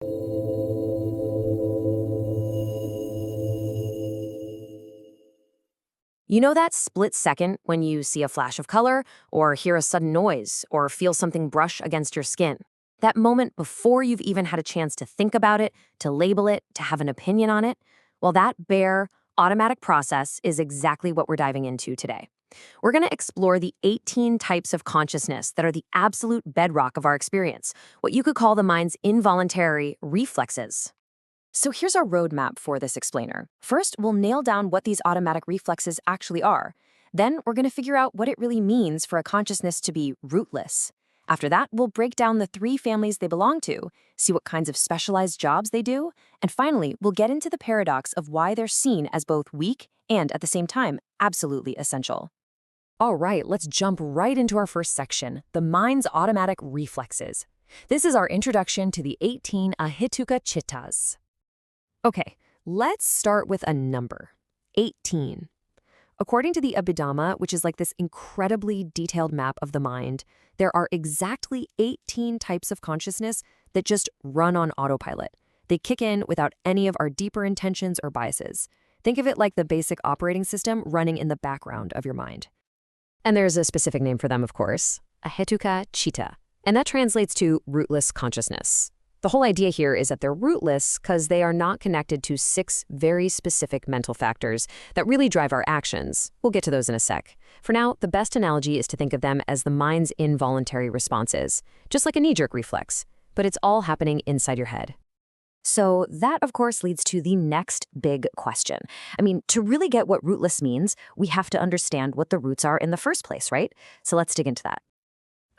You know that split second when you see a flash of color, or hear a sudden noise, or feel something brush against your skin? That moment before you've even had a chance to think about it, to label it, to have an opinion on it? Well, that bare, automatic process is exactly what we're diving into today. We're going to explore the 18 types of consciousness that are the absolute bedrock of our experience, what you could call the mind's involuntary reflexes. So here's our roadmap for this explainer. First, we'll nail down what these automatic reflexes actually are. Then, we're going to figure out what it really means for a consciousness to be rootless. After that, we'll break down the three families they belong to, see what kinds of specialized jobs they do, and finally, we'll get into the paradox of why they're seen as both weak and, at the same time, absolutely essential. All right, let's jump right into our first section, the mind's automatic reflexes. This is our introduction to the 18 Ahetuka Cittas. Okay, let's start with a number, 18. According to the Abhidhamma, which is like this incredibly detailed map of the mind, there are exactly 18 types of consciousness that just run on autopilot. They kick in without any of our deeper intentions or biases. Think of it like the basic operating system running in the background of your mind. And there's a specific name for them, of course, Ahetuka Citta, and that translates to rootless consciousness. The whole idea here is that they're rootless because they are not connected to 6 very specific mental factors that really drive our actions. We'll get to those in a sec. For now, the best analogy is to think of them as the mind's involuntary responses, just like a knee-jerk reflex, but it's all happening inside your head. So that, of course, leads to the next big question. To really get what rootless means, we have to understand what the roots are in the first place, right? So let's dig into that.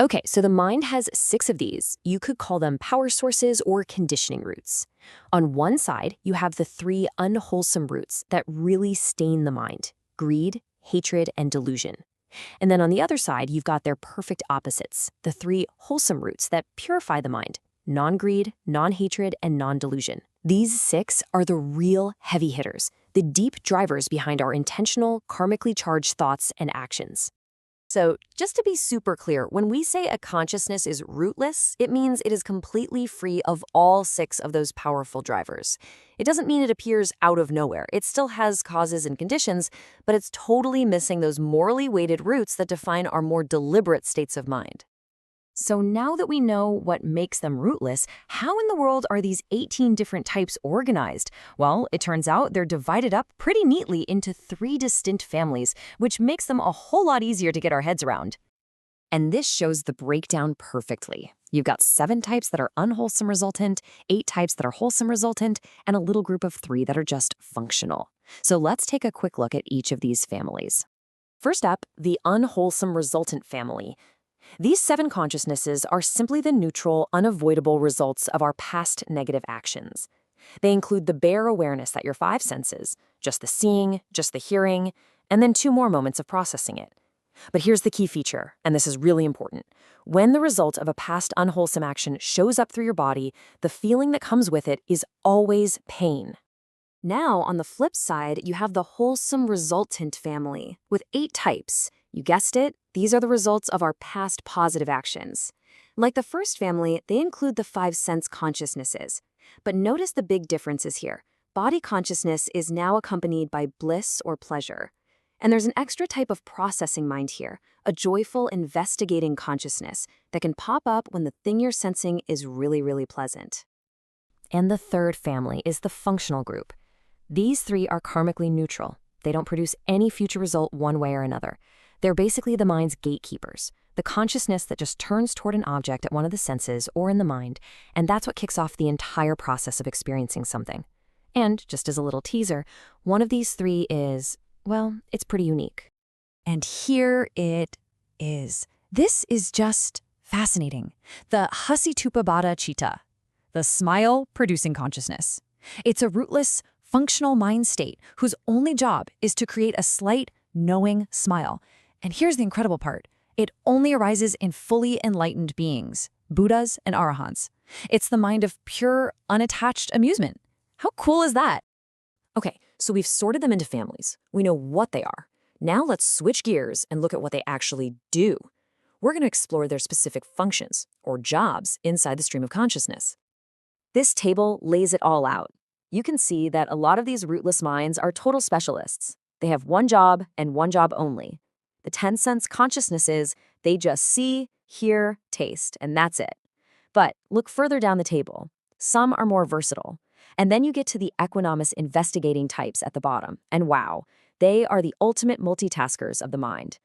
Okay, so the mind has 6 of these. You could call them power sources or conditioning roots. On one side, you have the 3 unwholesome roots that really stain the mind: greed, hatred, and delusion. And then on the other side, you've got their perfect opposites, the 3 wholesome roots that purify the mind: non-greed, non-hatred, and non-delusion. These 6 are the real heavy hitters, the deep drivers behind our intentional, karmically charged thoughts and actions. So, just to be super clear, when we say a consciousness is rootless, it means it is completely free of all 6 of those powerful drivers. It doesn't mean it appears out of nowhere. It still has causes and conditions, but it's totally missing those morally weighted roots that define our more deliberate states of mind. So now that we know what makes them rootless, how in the world are these 18 different types organized? Well, it turns out they're divided up pretty neatly into 3 distinct families, which makes them a whole lot easier to get our heads around. And this shows the breakdown perfectly. You've got 7 types that are unwholesome resultant, 8 types that are wholesome resultant, and a little group of 3 that are just functional. So let's take a quick look at each of these families. First up, the unwholesome resultant family. These 7 consciousnesses are simply the neutral, unavoidable results of our past negative actions. They include the bare awareness that your 5 senses, just the seeing, just the hearing, and then 2 more moments of processing it. But here's the key feature, and this is really important. When the result of a past unwholesome action shows up through your body, the feeling that comes with it is always pain. Now, on the flip side, you have the wholesome resultant family with 8 types. You guessed it, these are the results of our past positive actions. Like the first family, they include the 5 sense consciousnesses. But notice the big differences here. Body consciousness is now accompanied by bliss or pleasure. And there's an extra type of processing mind here, a joyful, investigating consciousness that can pop up when the thing you're sensing is really, really pleasant. And the third family is the functional group. These 3 are karmically neutral. They don't produce any future result one way or another. They're basically the mind's gatekeepers, the consciousness that just turns toward an object at one of the senses or in the mind, and that's what kicks off the entire process of experiencing something. And, just as a little teaser, one of these 3 is, well, it's pretty unique. And here it is. This is just fascinating. The Hasitupa Citta, the smile-producing consciousness. It's a rootless, functional mind state whose only job is to create a slight, knowing smile. And here's the incredible part. It only arises in fully enlightened beings, Buddhas and Arahants. It's the mind of pure, unattached amusement. How cool is that? Okay, so we've sorted them into families. We know what they are. Now let's switch gears and look at what they actually do. We're going to explore their specific functions, or jobs, inside the stream of consciousness. This table lays it all out. You can see that a lot of these rootless minds are total specialists. They have one job and one job only. The 10 sense consciousness is they just see, hear, taste, and that's it. But look further down the table. Some are more versatile. And then you get to the equanimous investigating types at the bottom. And wow, they are the ultimate multitaskers of the mind.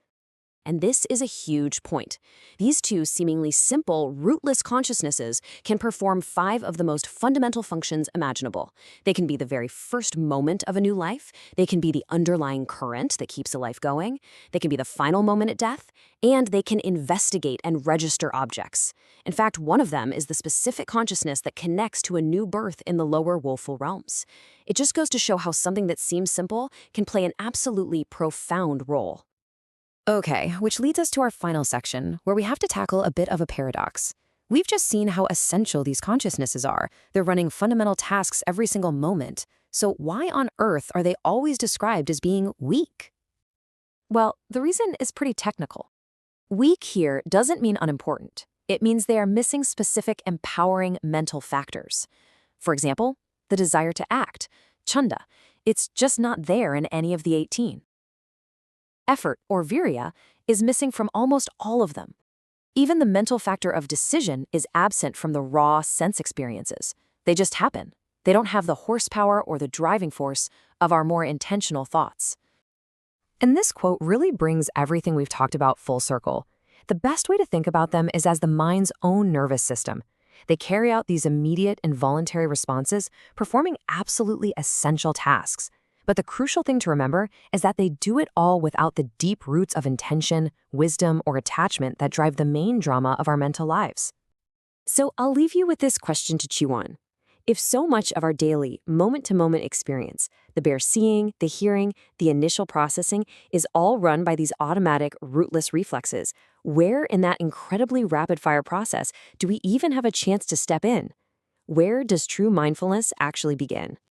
And this is a huge point. These two seemingly simple, rootless consciousnesses can perform 5 of the most fundamental functions imaginable. They can be the very first moment of a new life. They can be the underlying current that keeps a life going. They can be the final moment at death. And they can investigate and register objects. In fact, one of them is the specific consciousness that connects to a new birth in the lower woeful realms. It just goes to show how something that seems simple can play an absolutely profound role. Okay, which leads us to our final section, where we have to tackle a bit of a paradox. We've just seen how essential these consciousnesses are. They're running fundamental tasks every single moment. So why on earth are they always described as being weak? Well, the reason is pretty technical. Weak here doesn't mean unimportant. It means they are missing specific empowering mental factors. For example, the desire to act, chanda. It's just not there in any of the 18. Effort, or virya, is missing from almost all of them. Even the mental factor of decision is absent from the raw sense experiences. They just happen. They don't have the horsepower or the driving force of our more intentional thoughts. And this quote really brings everything we've talked about full circle. The best way to think about them is as the mind's own nervous system. They carry out these immediate and voluntary responses, performing absolutely essential tasks. But the crucial thing to remember is that they do it all without the deep roots of intention, wisdom, or attachment that drive the main drama of our mental lives. So I'll leave you with this question to chew on. If so much of our daily, moment-to-moment experience, the bare seeing, the hearing, the initial processing, is all run by these automatic, rootless reflexes, where in that incredibly rapid-fire process do we even have a chance to step in? Where does true mindfulness actually begin?